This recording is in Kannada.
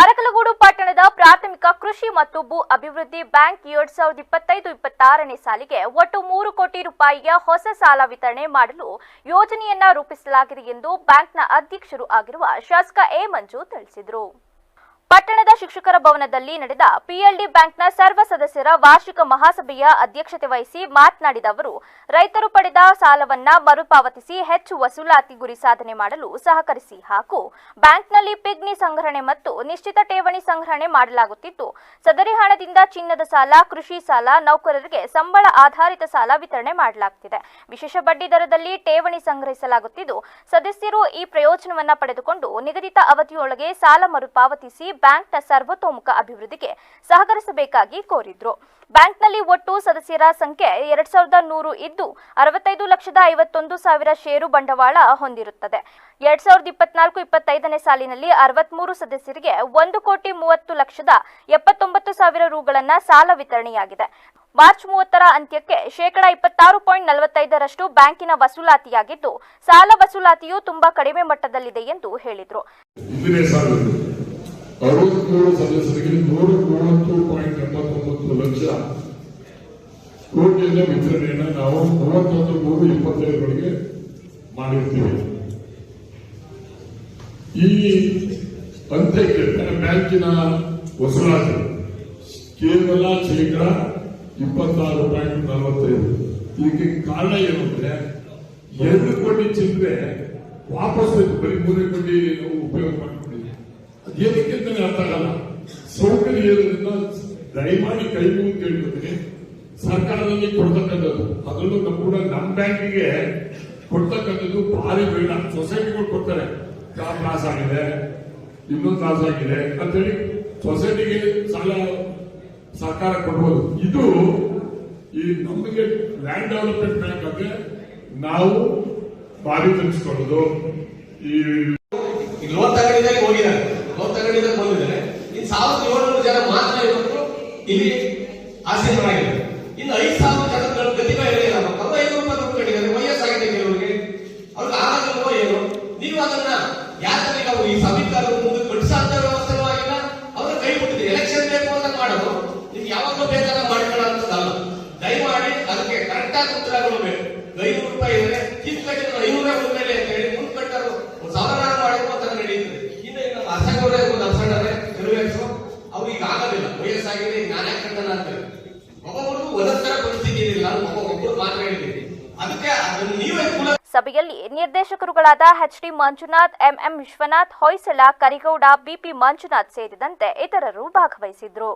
ಅರಕಲಗೂಡು ಪಟ್ಟಣದ ಪ್ರಾಥಮಿಕ ಕೃಷಿ ಮತ್ತು ಭೂ ಅಭಿವೃದ್ಧಿ ಬ್ಯಾಂಕ್ 2025-26ನೇ ಸಾಲಿಗೆ ಒಟ್ಟು 3 ಕೋಟಿ ರೂಪಾಯಿಯ ಹೊಸ ಸಾಲ ವಿತರಣೆ ಮಾಡಲು ಯೋಜನೆಯನ್ನ ರೂಪಿಸಲಾಗಿದೆ ಎಂದು ಬ್ಯಾಂಕ್ನ ಅಧ್ಯಕ್ಷರು ಆಗಿರುವ ಶಾಸಕ ಎ ಮಂಜು ತಿಳಿಸಿದರು. ಪಟ್ಟಣದ ಶಿಕ್ಷಕರ ಭವನದಲ್ಲಿ ನಡೆದ ಪಿಎಲ್ಡಿ ಬ್ಯಾಂಕ್ನ ಸರ್ವ ಸದಸ್ಯರ ವಾರ್ಷಿಕ ಮಹಾಸಭೆಯ ಅಧ್ಯಕ್ಷತೆ ವಹಿಸಿ ಮಾತನಾಡಿದ ಅವರು, ರೈತರು ಪಡೆದ ಸಾಲವನ್ನ ಮರುಪಾವತಿಸಿ ಹೆಚ್ಚು ವಸೂಲಾತಿ ಗುರಿ ಸಾಧನೆ ಮಾಡಲು ಸಹಕರಿಸಿ ಹಾಗೂ ಬ್ಯಾಂಕ್ನಲ್ಲಿ ಪಿಗ್ನಿ ಸಂಗ್ರಹಣೆ ಮತ್ತು ನಿಶ್ಚಿತ ಠೇವಣಿ ಸಂಗ್ರಹಣೆ ಮಾಡಲಾಗುತ್ತಿದ್ದು, ಸದರಿ ಹಣದಿಂದ ಚಿನ್ನದ ಸಾಲ, ಕೃಷಿ ಸಾಲ, ನೌಕರರಿಗೆ ಸಂಬಳ ಆಧಾರಿತ ಸಾಲ ವಿತರಣೆ ಮಾಡಲಾಗುತ್ತಿದೆ. ವಿಶೇಷ ಬಡ್ಡಿ ದರದಲ್ಲಿ ಠೇವಣಿ ಸಂಗ್ರಹಿಸಲಾಗುತ್ತಿದ್ದು, ಸದಸ್ಯರು ಈ ಪ್ರಯೋಜನವನ್ನ ಪಡೆದುಕೊಂಡು ನಿಗದಿತ ಅವಧಿಯೊಳಗೆ ಸಾಲ ಮರುಪಾವತಿಸಿ ಬ್ಯಾಂಕ್ನ ಸರ್ವತೋಮುಖ ಅಭಿವೃದ್ಧಿಗೆ ಸಹಕರಿಸಬೇಕಾಗಿ ಕೋರಿದ್ರು. ಬ್ಯಾಂಕ್ನಲ್ಲಿ ಒಟ್ಟು ಸದಸ್ಯರ ಸಂಖ್ಯೆ 2100 ಇದ್ದು 65,51,000 ಷೇರು ಬಂಡವಾಳ ಹೊಂದಿರುತ್ತದೆ. 2024-25ನೇ ಸಾಲಿನಲ್ಲಿ 63 ಸದಸ್ಯರಿಗೆ 1,30,30,79,000 ರೂಗಳನ್ನ ಸಾಲ ವಿತರಣೆಯಾಗಿದೆ. ಮಾರ್ಚ್ 30ರ ಅಂತ್ಯಕ್ಕೆ ಶೇಕಡಾ 26.45ರಷ್ಟು ಬ್ಯಾಂಕಿನ ವಸೂಲಾತಿಯಾಗಿದ್ದು, ಸಾಲ ವಸೂಲಾತಿಯು ತುಂಬಾ ಕಡಿಮೆ ಮಟ್ಟದಲ್ಲಿದೆ ಎಂದು ಹೇಳಿದರು. 63 ಸದಸ್ಯರಿಗೆ 130.89 ಲಕ್ಷ ಕೋಟಿಯ ವಿತರಣೆಯನ್ನು ನಾವು 31/3/25 ಮಾಡಿರ್ತೀವಿ. ಈ ಅಂತ್ಯಕ್ಕೆ ಬ್ಯಾಂಕಿನ ವಸೂಲಾತಿ ಕೇವಲ ಶೇಕಡಾ 26.45. ಇದಕ್ಕೆ ಕಾರಣ ಏನು ಅಂದ್ರೆ 2 ಕೋಟಿ ಚಿಲ್ಲರೆ ವಾಪಸ್ ಬರೀ 3 ಕೋಟಿ ಉಪಯೋಗ ಮಾಡ್ಕೊಂಡಿದ್ದೀವಿ. ಏನಕ್ಕೆ ಅಂತಾನೆ ಅರ್ಥ ಆಗಲ್ಲ. ಸೌಕರ್ಯ ಇರೋದ್ರಿಂದ ದಯಮಾಡಿ ಕೈ ಮುಗಿದು ಕೇಳ್ಕೊತೀನಿ, ಸರ್ಕಾರದಲ್ಲಿ ಕೊಡ್ತಕ್ಕಂಥದ್ದು, ಅದರಲ್ಲೂ ನಮ್ಮ ಬ್ಯಾಂಕಿಗೆ ಕೊಡ್ತಕ್ಕಂಥದ್ದು ಭಾರಿ ಬೇಡ. ಸೊಸೈಟಿಗಳು ಕೊಡ್ತಾರೆ, ತ್ರಾಸ ಆಗಿದೆ, ಇನ್ನೊಂದು ತ್ರಾಸ ಆಗಿದೆ ಅಂತೇಳಿ ಸೊಸೈಟಿಗೆ ಸಾಲ ಸರ್ಕಾರ ಕೊಡ್ಬೋದು. ಇದು ಈ ನಮಗೆ ಲ್ಯಾಂಡ್ ಡೆವಲಪ್ಮೆಂಟ್ ಬ್ಯಾಂಕ್ ಅಂದ್ರೆ ನಾವು ಭಾರಿ ತಿಳಿಸ್ಕೊಳ್ಳೋದು. ಈ ಲೋನ್ ತಗೊಂಡಿದ್ದಾಗ ಹೋಗಿದ್ದಾರೆ, ಲೋನ್ ತಗೊಂಡಿದ್ದಾಗ ಬಂದಿದ್ದಾರೆ. ಇನ್ನು 1,700 ಜನ ಮಾತ್ರ ಇವತ್ತು ಇಲ್ಲಿ ಆಸೀನರಾಗಿದ್ದಾರೆ. ಇನ್ನು 5,000 ಜನಗಳು ಗತಿಮ ಇರಲಿಲ್ಲ. ಮಕ್ಕಳು 500 ರೂಪಾಯಿ ಕಟ್ಟಿದ್ದಾರೆ. ವಯಸ್ಸಾಗಿದೆ ಕೆಲವರಿಗೆ, ಅವ್ರಿಗೆ ಆಗಲ್ವೋ ಏನು. ನೀವು ಅದನ್ನ ಯಾಕಂದ್ರೆ ನಾವು ಈ ಸಮೀಕರಣ ಮುಂದೆ ಕಟ್ಟಿಸಂತ ವ್ಯವಸ್ಥೆನೂ ಆಗಿಲ್ಲ. ಅವ್ರ ಕೈ ಬಿಟ್ಟಿದೆ. ಎಲೆಕ್ಷನ್ ಬೇಕು ಅಂತ ಮಾಡೋದು, ನಿಮ್ಗೆ ಯಾವಾಗಲೂ ಬೇಕಾದ ಮಾಡ್ಕೊಳ್ಳೋಂಥದ್ದಲ್ಲ. ದಯಮಾಡಿ ಅದಕ್ಕೆ ಕರೆಕ್ಟ್ ಆಗಿ ಉತ್ತರ ಕೊಡಬೇಕು. 500 ರೂಪಾಯಿ ಇದ್ರೆ ಕಿತ್ ಕಟ್ಟಿದ್ರು 500 ಉಳ್ಮೇಲೆ ಅಂತ ಹೇಳಿ ಮುಂದೆ ಕಟ್ಟರು 1,000 ಮಾಡಿದ್ರು ಅಂತ ನಡೀತದೆ. ಇನ್ನು ನಮ್ಮ ಅಸಂಗವ್ರೆ ನರ್ಸಣ್ಣರೇ ಇರಬೇಕು. ಅವ್ರು ಈಗ ಆಗೋದಿಲ್ಲ, ವಯಸ್ಸಾಗಿದೆ, ನಾನು ಯಾಕೆ ಕಟ್ಟಣ ಅಂತ ಹೇಳಿ ಒಬ್ಬೊಬ್ಬರಿಗೂ ಒಂದೊಂದರ ಪರಿಸ್ಥಿತಿ ಇರಲಿಲ್ಲ. ಒಬ್ಬೊಬ್ಬರು ಮಾತ್ರ ಹೇಳಿದ್ದೀವಿ. ಅದಕ್ಕೆ ಅದನ್ನು ನೀವೇ ಸಭೆಯಲ್ಲಿ ನಿರ್ದೇಶಕರುಗಳಾದ H D. Manjunath, MM. Vishwanath, Hoysala, Karigowda, BP. Manjunath ಸೇರಿದಂತೆ ಇತರರು ಭಾಗವಹಿಸಿದ್ರು.